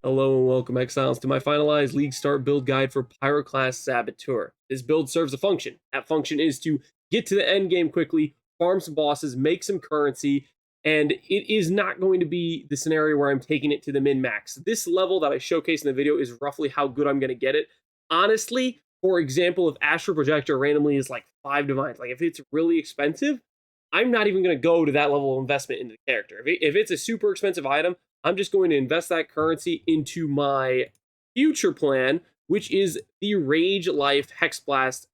Hello and welcome, Exiles, to my finalized League Start build guide for Pyroclast Saboteur. This build serves a function. That function is to get to the end game quickly, farm some bosses, make some currency, and it is not going to be the scenario where I'm taking it to the min-max. This level that I showcased in the video is roughly how good I'm going to get it. Honestly, for example, if Astral Projector randomly is like 5 divines, like if it's really expensive, I'm not even going to go to that level of investment into the character. If it's a super expensive item, I'm just going to invest that currency into my future plan, which is the Rage Life Hexblast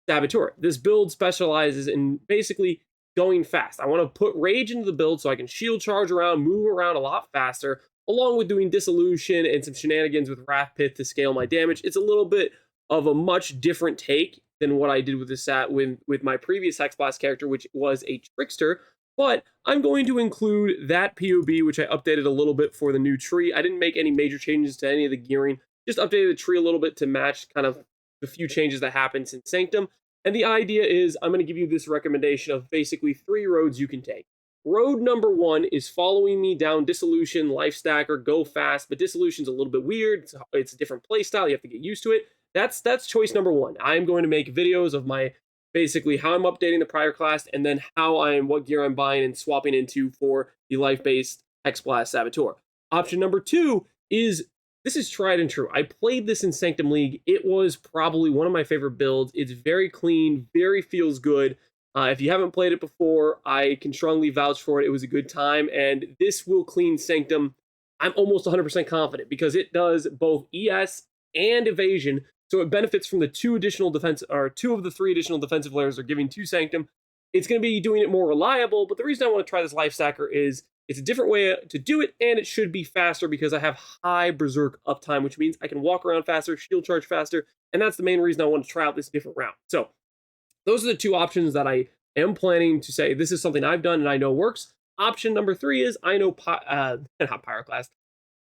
Saboteur. This build specializes in basically going fast. I want to put Rage into the build so I can shield charge around, move around a lot faster, along with doing Dissolution and some shenanigans with Wrath Pith to scale my damage. It's a little bit of a much different take than what I did with the with my previous Hexblast character, which was a Trickster. But I'm going to include that POB, which I updated a little bit for the new tree. I didn't make any major changes to any of the gearing, just updated the tree a little bit to match kind of the few changes that happened since Sanctum. And the idea is I'm going to give you this recommendation of basically 3 roads you can take. Road number 1 is following me down Dissolution, Life Stacker, Go Fast, but Dissolution's a little bit weird. It's a different playstyle. You have to get used to it. That's choice number 1. I'm going to make videos of my basically how I'm updating the Pyroclast and then what gear I'm buying and swapping into for the life-based Hexblast Saboteur. Option number 2 is, this is tried and true. I played this in Sanctum League. It was probably one of my favorite builds. It's very clean, very feels good. If you haven't played it before, I can strongly vouch for it. It was a good time, and this will clean Sanctum. I'm almost 100% confident because it does both ES and evasion. So it benefits from the 2 of the 3 additional defensive layers they're giving to Sanctum. It's going to be doing it more reliable, but the reason I want to try this Life Stacker is it's a different way to do it, and it should be faster because I have high Berserk uptime, which means I can walk around faster, shield charge faster, and that's the main reason I want to try out this different route. So those are the 2 options that I am planning to say this is something I've done and I know works. Option number 3 is I know not Pyroclast.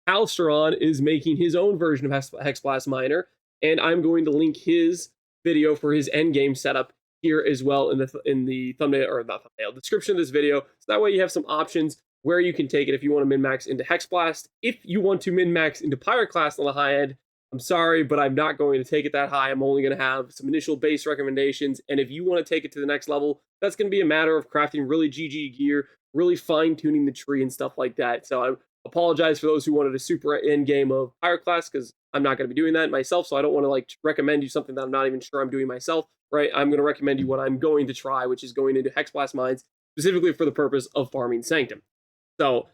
Halsteron is making his own version of Hexblast Miner, and I'm going to link his video for his endgame setup here as well in the thumbnail, or not thumbnail, description of this video. So that way you have some options where you can take it if you want to min-max into Hexblast. If you want to min-max into Pyroclast on the high end, I'm sorry, but I'm not going to take it that high. I'm only going to have some initial base recommendations, and if you want to take it to the next level, that's going to be a matter of crafting really GG gear, really fine-tuning the tree and stuff like that. So I apologize for those who wanted a super end game of Pyroclast, because I'm not going to be doing that myself, so I don't want to recommend you something that I'm not even sure I'm doing myself, right? I'm going to recommend you what I'm going to try, which is going into Hexblast Mines, specifically for the purpose of farming Sanctum. So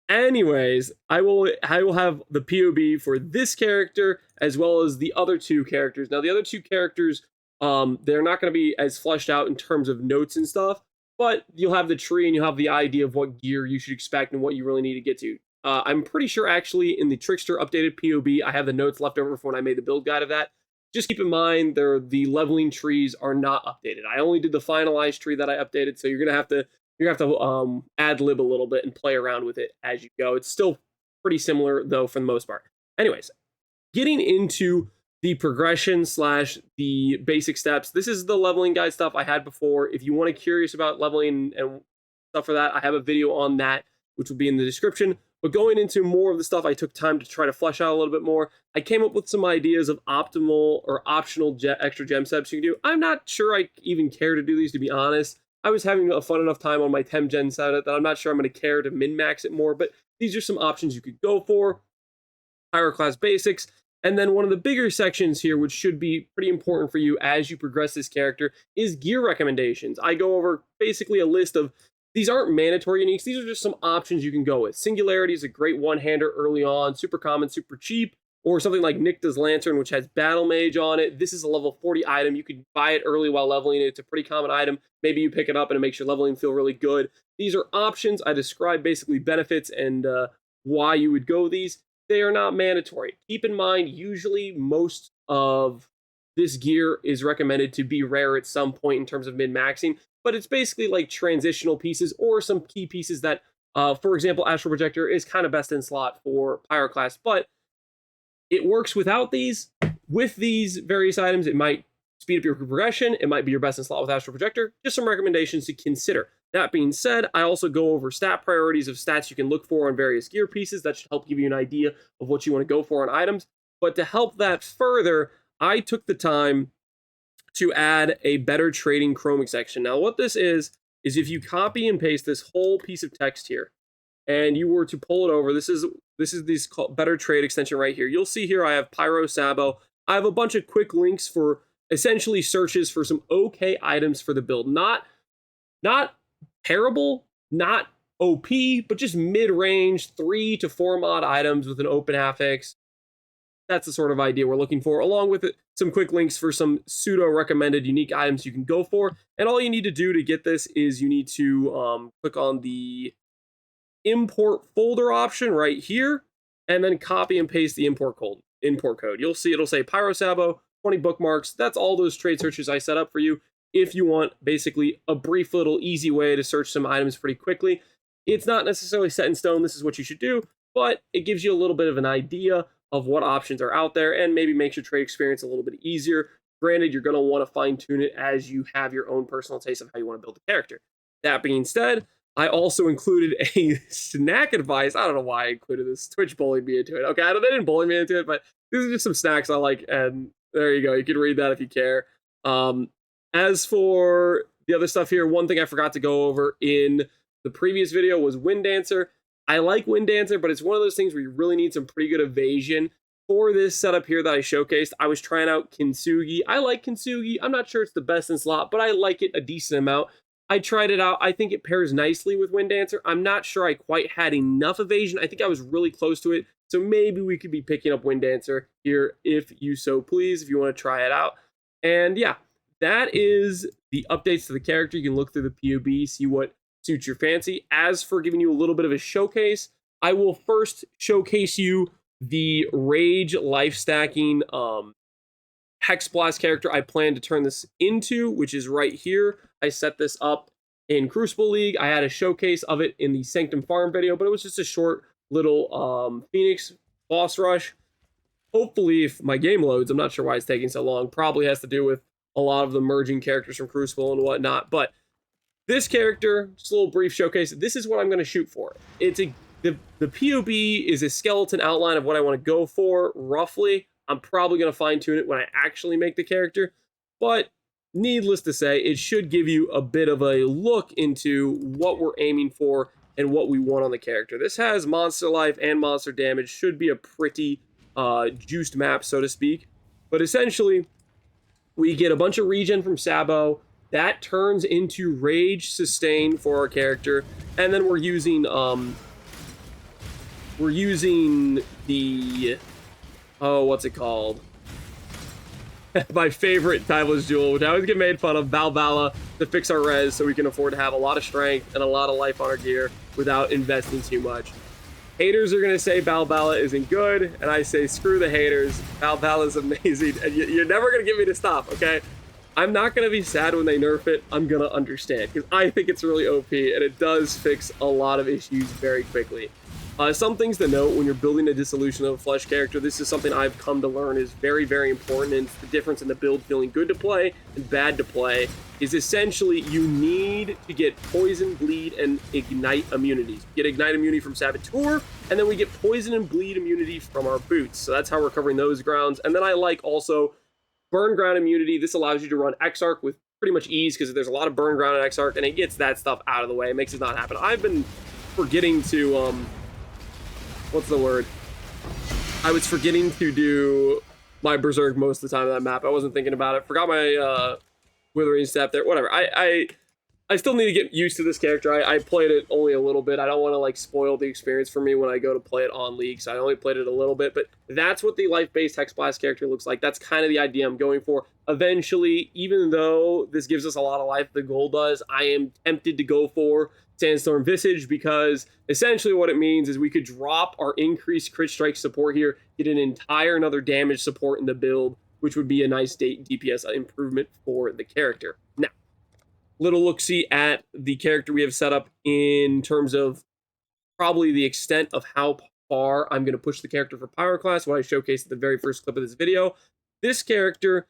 anyways, I will have the POB for this character as well as the other 2 characters. Now, the other 2 characters, they're not going to be as fleshed out in terms of notes and stuff, but you'll have the tree and you'll have the idea of what gear you should expect and what you really need to get to. I'm pretty sure actually in the Trickster updated POB, I have the notes left over from when I made the build guide of that. Just keep in mind, the leveling trees are not updated. I only did the finalized tree that I updated, so you're gonna have to ad lib a little bit and play around with it as you go. It's still pretty similar though for the most part. Anyways, getting into the progression / the basic steps. This is the leveling guide stuff I had before. If you want to curious about leveling and stuff for that, I have a video on that, which will be in the description. But going into more of the stuff I took time to try to flesh out a little bit more, I came up with some ideas of optimal or optional extra gem steps you can do. I'm not sure I even care to do these, to be honest. I was having a fun enough time on my 10 gen setup that I'm not sure I'm going to care to min-max it more, but these are some options you could go for. Pyroclast basics. And then one of the bigger sections here, which should be pretty important for you as you progress this character, is gear recommendations. I go over basically a list of, these aren't mandatory uniques, these are just some options you can go with. Singularity is a great one-hander early on, super common, super cheap, or something like Nycta's Lantern, which has Battle Mage on it. This is a level 40 item. You could buy it early while leveling it. It's a pretty common item. Maybe you pick it up and it makes your leveling feel really good. These are options. I describe basically benefits and why you would go these. They are not mandatory. Keep in mind, usually most of this gear is recommended to be rare at some point in terms of min-maxing, but it's basically like transitional pieces or some key pieces that, for example, Astral Projector is kind of best in slot for Pyroclast, but it works without these. With these various items, it might speed up your progression. It might be your best in slot with Astral Projector. Just some recommendations to consider. That being said, I also go over stat priorities of stats you can look for on various gear pieces. That should help give you an idea of what you want to go for on items. But to help that further, I took the time to add a better trading chromic section. Now, what this is if you copy and paste this whole piece of text here, and you were to pull it over, this is this better trade extension right here. You'll see here I have Pyro Sabo. I have a bunch of quick links for essentially searches for some okay items for the build. Not terrible, not OP, but just mid-range 3 to 4 mod items with an open half-X. That's the sort of idea we're looking for, along with it, some quick links for some pseudo-recommended unique items you can go for. And all you need to do to get this is you need to click on the import folder option right here, and then copy and paste the import code. You'll see it'll say Pyro Sabo, 20 bookmarks. That's all those trade searches I set up for you. If you want basically a brief little easy way to search some items pretty quickly, it's not necessarily set in stone. This is what you should do, but it gives you a little bit of an idea of what options are out there and maybe makes your trade experience a little bit easier. Granted, you're going to want to fine tune it as you have your own personal taste of how you want to build a character. That being said, I also included a snack advice. I don't know why I included this. Twitch bullied me into it. Okay, they didn't bully me into it, but these are just some snacks I like, and there you go. You can read that if you care. As for the other stuff here, one thing I forgot to go over in the previous video was Wind Dancer. I like Wind Dancer, but it's one of those things where you really need some pretty good evasion. For this setup here that I showcased, I was trying out Kintsugi. I like Kintsugi. I'm not sure it's the best in slot, but I like it a decent amount. I tried it out. I think it pairs nicely with Wind Dancer. I'm not sure I quite had enough evasion. I think I was really close to it. So maybe we could be picking up Wind Dancer here if you so please, if you want to try it out. And yeah, that is the updates to the character. You can look through the POB, see what suits your fancy. As for giving you a little bit of a showcase, I will first showcase you the Rage life stacking Hex Blast character I plan to turn this into, which is right here. I set this up in Crucible League. I had a showcase of it in the Sanctum Farm video, but it was just a short little Phoenix boss rush. Hopefully, if my game loads, I'm not sure why it's taking so long. Probably has to do with a lot of the merging characters from Crucible and whatnot. But this character, just a little brief showcase, this is what I'm going to shoot for. The POB is a skeleton outline of what I want to go for, roughly. I'm probably going to fine-tune it when I actually make the character. But needless to say, it should give you a bit of a look into what we're aiming for and what we want on the character. This has monster life and monster damage. Should be a pretty juiced map, so to speak. But essentially, we get a bunch of regen from Sabo. That turns into Rage Sustain for our character. And then we're using the... oh, what's it called? My favorite timeless jewel, which I always get made fun of, Balbala, to fix our res so we can afford to have a lot of strength and a lot of life on our gear without investing too much. Haters are going to say Balbala isn't good, and I say screw the haters. Balbala is amazing, and you're never going to get me to stop, okay? I'm not going to be sad when they nerf it. I'm going to understand, because I think it's really OP, and it does fix a lot of issues very quickly. Some things to note when you're building a Dissolution of a Flesh character, this is something I've come to learn is very, very important, and it's the difference in the build feeling good to play and bad to play, is essentially you need to get Poison, Bleed, and Ignite immunities. Get Ignite immunity from Saboteur, and then we get Poison and Bleed immunity from our boots. So that's how we're covering those grounds. And then I like also Burn Ground immunity. This allows you to run Exarch with pretty much ease because there's a lot of Burn Ground in Exarch, and it gets that stuff out of the way. It makes it not happen. I've been forgetting to... what's the word? I was forgetting to do my Berserk most of the time on that map. I wasn't thinking about it. Forgot my Withering Step there. Whatever. I still need to get used to this character. I played it only a little bit. I don't want to like spoil the experience for me when I go to play it on League, so I only played it a little bit. But that's what the life-based Hex Blast character looks like. That's kind of the idea I'm going for. Eventually, even though this gives us a lot of life, the goal does, I am tempted to go for Sandstorm Visage, because essentially what it means is we could drop our increased crit strike support here, get an entire another damage support in the build, which would be a nice DPS improvement for the character. Now, little look-see at the character we have set up in terms of probably the extent of how far I'm going to push the character for Pyroclast, what I showcased at the very first clip of this video. This character,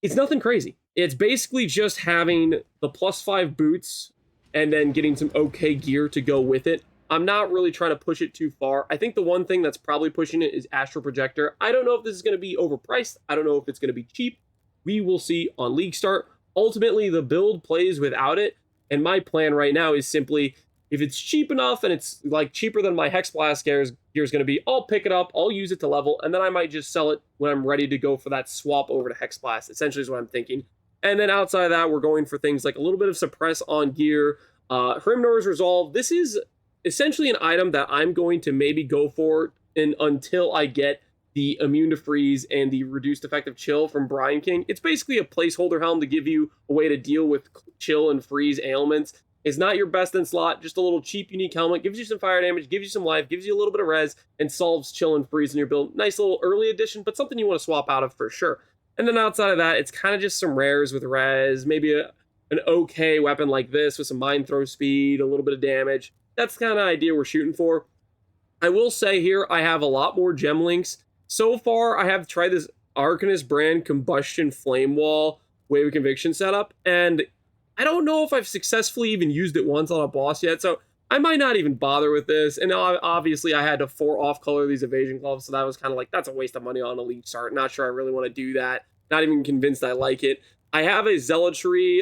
it's nothing crazy. It's basically just having the +5 boots and then getting some okay gear to go with it. I'm not really trying to push it too far. I think the one thing that's probably pushing it is Astral Projector. I don't know if this is going to be overpriced. I don't know if it's going to be cheap. We will see on League Start. Ultimately, the build plays without it, and my plan right now is simply, if it's cheap enough and it's like cheaper than my Hex Blast gear is going to be, I'll pick it up, I'll use it to level, and then I might just sell it when I'm ready to go for that swap over to Hex Blast, essentially is what I'm thinking. And then outside of that, we're going for things like a little bit of Suppress on gear, Hrimnor's Resolve. This is essentially an item that I'm going to maybe go for until I get the Immune to Freeze and the Reduced Effective Chill from Brian King. It's basically a placeholder helm to give you a way to deal with chill and freeze ailments. It's not your best in slot, just a little cheap, unique helmet. Gives you some fire damage, gives you some life, gives you a little bit of res, and solves chill and freeze in your build. Nice little early addition, but something you want to swap out of for sure. And then outside of that, it's kind of just some rares with res, maybe an okay weapon like this with some mind throw speed, a little bit of damage. That's the kind of idea we're shooting for. I will say here, I have a lot more gem links. So far, I have tried this Arcanist brand Combustion Flame Wall Wave of Conviction setup, and I don't know if I've successfully even used it once on a boss yet, so I might not even bother with this. And obviously, I had to 4 off-color these evasion gloves, so that was kind of like, that's a waste of money on a League Start. Not sure I really want to do that. Not even convinced I like it. I have a Zealotry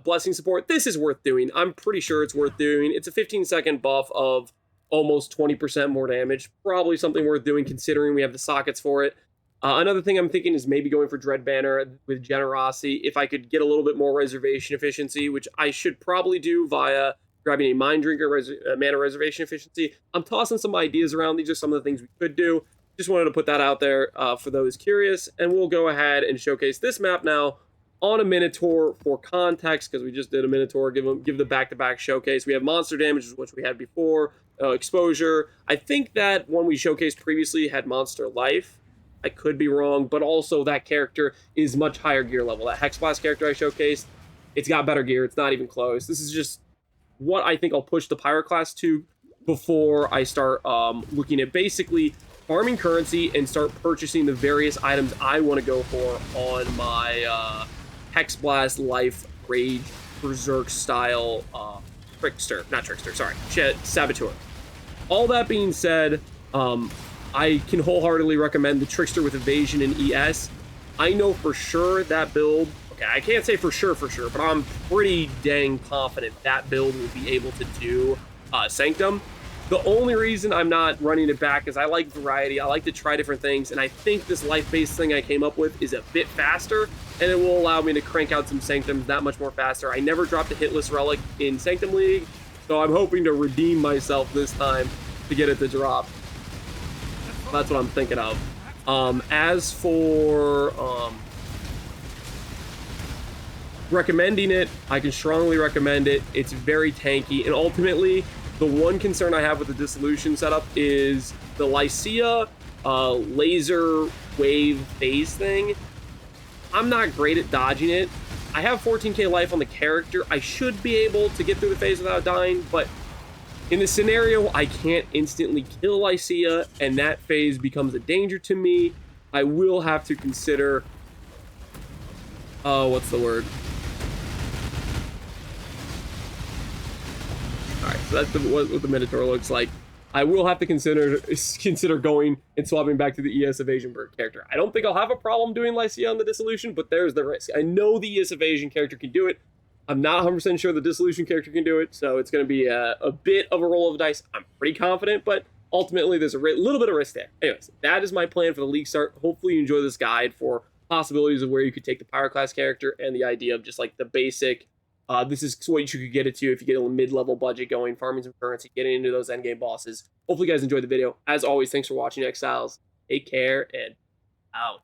Blessing Support. This is worth doing. I'm pretty sure it's worth doing. It's a 15-second buff of almost 20% more damage. Probably something worth doing considering we have the sockets for it. Another thing I'm thinking is maybe going for Dread Banner with Generosity. If I could get a little bit more reservation efficiency, which I should probably do via grabbing a Mind Drinker mana reservation efficiency. I'm tossing some ideas around. These are some of the things we could do. Just wanted to put that out there for those curious. And we'll go ahead and showcase this map now on a Minotaur for context, because we just did a Minotaur, give the back-to-back showcase. We have monster damage, which we had before, exposure. I think that one we showcased previously had monster life. I could be wrong, but also that character is much higher gear level. That Hex Blast character I showcased, it's got better gear. It's not even close. This is just what I think I'll push the Pyroclast to before I start looking at basically farming currency and start purchasing the various items I want to go for on my Hex Blast, Life, Rage, Berserk style Saboteur. All that being said, I can wholeheartedly recommend the Trickster with Evasion and ES. I know for sure that build, okay, I can't say for sure, but I'm pretty dang confident that build will be able to do Sanctum. The only reason I'm not running it back is I like variety. I like to try different things, and I think this life-based thing I came up with is a bit faster, and it will allow me to crank out some Sanctums that much more faster. I never dropped a hitless relic in Sanctum League, so I'm hoping to redeem myself this time to get it to drop. That's what I'm thinking of. As for recommending it, I can strongly recommend it. It's very tanky, and ultimately, the one concern I have with the Dissolution setup is the Lycia laser wave phase thing. I'm not great at dodging it. I have 14k life on the character. I should be able to get through the phase without dying, but in the scenario, I can't instantly kill Lycia, and that phase becomes a danger to me. I will have to consider... what's the word? Alright, so that's what the Minotaur looks like. I will have to consider going and swapping back to the ES Evasion Bird character. I don't think I'll have a problem doing Lycia on the Dissolution, but there's the risk. I know the ES Evasion character can do it. I'm not 100% sure the Dissolution character can do it, so it's going to be a bit of a roll of dice. I'm pretty confident, but ultimately there's a little bit of risk there. Anyways, that is my plan for the League Start. Hopefully you enjoy this guide for possibilities of where you could take the Pyroclast character and the idea of just like the basic, this is what you could get it to if you get a mid-level budget going, farming some currency, getting into those endgame bosses. Hopefully you guys enjoyed the video. As always, thanks for watching, Exiles. Take care, and out.